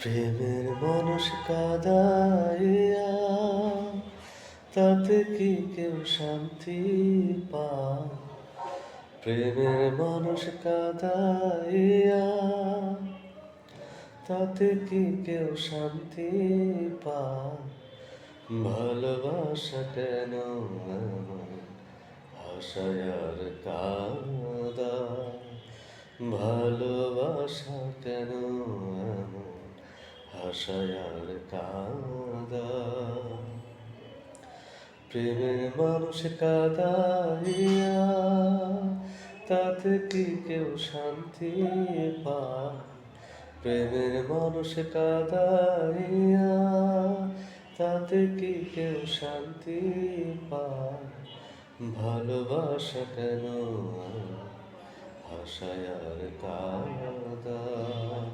প্রেমের মানুষ কাঁদাইয়া তাতে কি কেউ শান্তি পায়? প্রেমের মানুষ কাঁদাইয়া তাতে কি কেউ শান্তি পায়? ভালোবাসা কেন এমন হাসায় আর কাঁদায়? ভালোবাসা কেন এমন হাসায় আর কাঁদায়? প্রেমের মানুষ কাঁদাইয়া তাতে কি কেউ শান্তি পায়? প্রেমের মানুষ কাঁদাইয়া তাতে কি কেউ শান্তি পায়? ভালোবাসা কেন হাসায় আর কাঁদায়?